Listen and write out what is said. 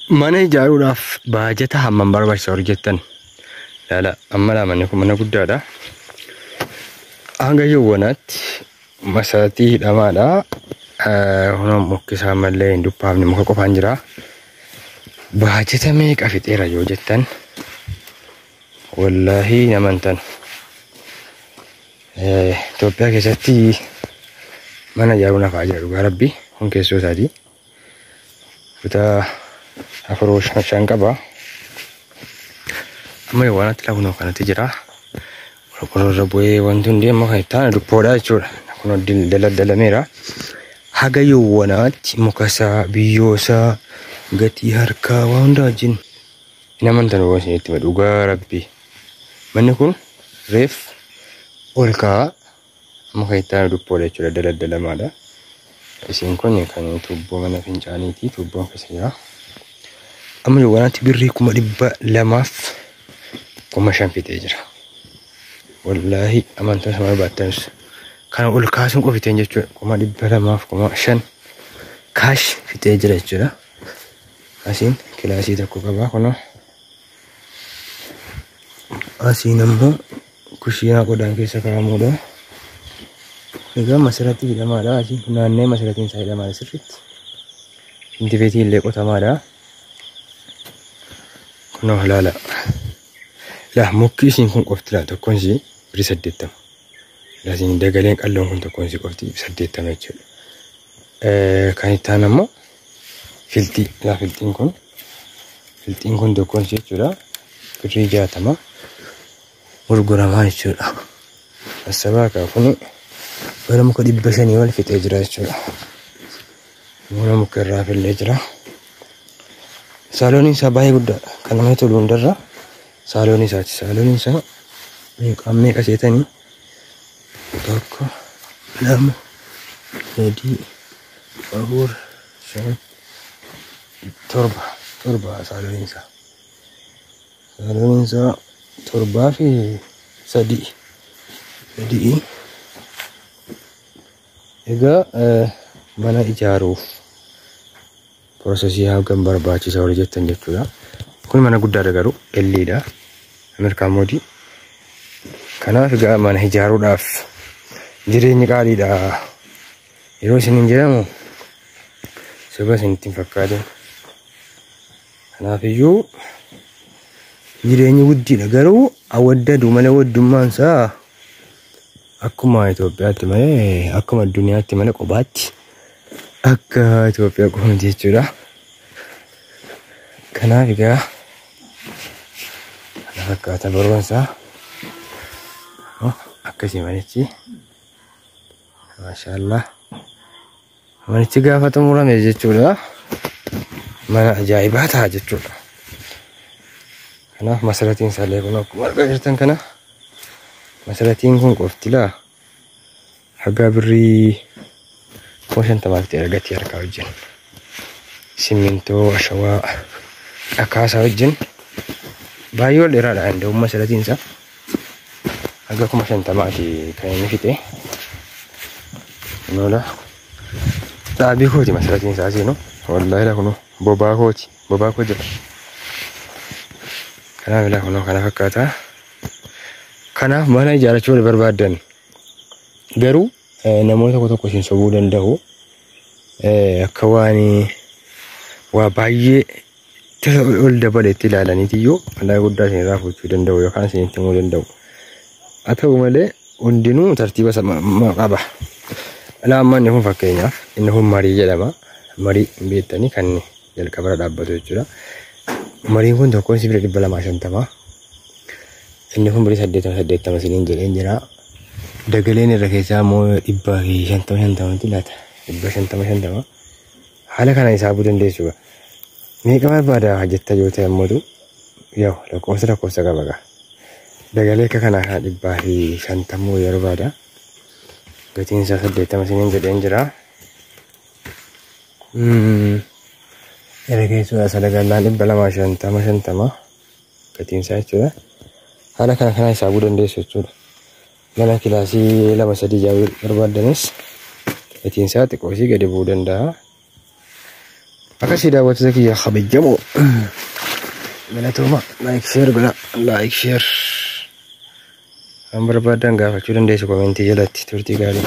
Mana ijaaruudhaaf baajata hammam barbaachisa hojjettan? Laala amma manni kun mana guddaadha. Hanga yawwanaatti masaatii hidhamaadha. Hono mukkisaa mallee hin duphaafne muka qofaan jira. Baajata meeqa fixeera yoo jettan? Wallaahi namantan. Itoophiyaa keessatti mana ijaaruun hafaa jira dhugaa rabbi. Kun keessoo isaati. Kutaa afur shan qaba. Amma yawwanaatti lafa kanatti jira. Qorqorroorra bu'ee wanti hundi amma kan itti aanu duphoodha jechuudha. Kun daldalameera. Haga yawwanaatti mukasaa, biyyoosaa, gatii harkaa waan hundaa wajjin namantan oolchinitti dhugaa rabbi. Manni kun reef ol ka'aa amma kan itti aanu duphoodha jechuudha. Daldalamaadha. Isin kun kan tuubboo mana fincaaniiti. Tuubboon keessa jira. Amma yawwanaatti birrii 200,000 fixee jira. Wallaahi amantaa sama barbaattanis kan ol kaasuun qofiteen jechuudha. 200,000 kaash fixee jira jechuudha. Asiin kilaasii tokko qaba kun. Asiin ammoo kushiinaa qodaan keessa kaa'amudha. Egaa masirratti hidhamaadha. Asiin naannee masirrattiin isaa hidhamaadha sirriitti. Intibeetii illee qotamaadha. Kunoo ilaala. Mukki isiin kun qofti tokkoon isii birrii 80. Lasiin dagaleen qalloon kun tokkoon isii qofti 80 jechuudha. Kan itti aanu ammoo filtii. Filtiin kun tokkoon isii jechuudha. Birrii 60 gurguramaa jechuudha. Asabaa kaafuni bara muka 500 wal fixee jira jechuudha. Mura muka irraa fillee jira. Saaloon isaa baay'ee guddaadha. Kan namatti tolu hundarra saaloon isaati. Saaloon isaa meeqa seetanii? 1, 2, 3, 4, 5, 7 saaloon isaa. Saaloon isaa 7 fi 3. Egaa mana ijaaruuf prosesii hangam barbaachisa wal jettan jechuudha. Kun mana guddaadha garuu Elliidha. Ameerikaan moodii. Kanaaf egaa mana ijaaruudhaaf jireenyi qaaliidha. Yeroo isin hin jedhamu soba isinitti hin fakkaatin. Kanaafiyyuu jireenyi guddiidha garuu awwaddadu malee waddummaan isaa akkuma Itoophiyaatti malee akkuma addunyaatti malee qobaatti akka Itoophiyaa qofaatti jechuudha. Kanaaf egaa kana fakkaata barumsaa akkasii manichi maashaallah manichi gaafa xumurame jechuudha. Mana ajaa'ibaa ta'a jechuudha. Kanaaf masaratiin isaallee kun akkuma argaa jirtan kana masaratiin kun qofti haga birrii 50 fixeera gatii harkaa wajjin. Simmintoo, ashawaa, dhakaasaa wajjin baay'ee ol dheeraadha. Inda'uun masaratiin isaa haga 50 kan inni fixe. Nola dhaabii kooti masaratiin isaa seenu. Wallaahi kun bobaa kooti. Bobaa koo jira. Kanaaf kun kana fakkaata. Kanaaf mana ijaarrachuu barbaadan garuu namoota tokko isin sobuu danda'u. Akka waa baay'ee ol dabaletti ilaalaniitiyyuu balaa guddaa isin irraa fuuchuu danda'u yookaan isin itti himuu danda'u. Haa ta'u malee hundinuu tartiiba qaba. Amma inni kun fakkeenyaaf inni kun marii jedhama. Marii beektanii kan jalqaba dhaabbatu jechuudha. Mariin kun tokkoon sibiila 250. Inni kun birrii 80 isiniin jedheen jira. Dagaleen irra keessaa immoo 150 laata. 150. Haala kana hisaabuu dandeessu. Meeqa barbaada hojjetta yoo ta'e immoo lakkoofsa qaba. Dagalee akka kanaa 150 yeroo barbaada. Gatiin isaa 80 isiniin jedheen jira. Erga keessuudha sadagallaan 250 gatiin isaa jechuudha. Haala kana hisaabuu dandeessu jechuudha. Mana kilaasii 2-3 ijaaruu barbaadanis gatiin isaa xiqqoo gadi bu'uu danda'a. أكسي دعوة زكي يا خبيج جمو من توما لايك شير بلا لايك شير أمبر بدن قافة شو دنديس كومنتي جلت تورتي قالي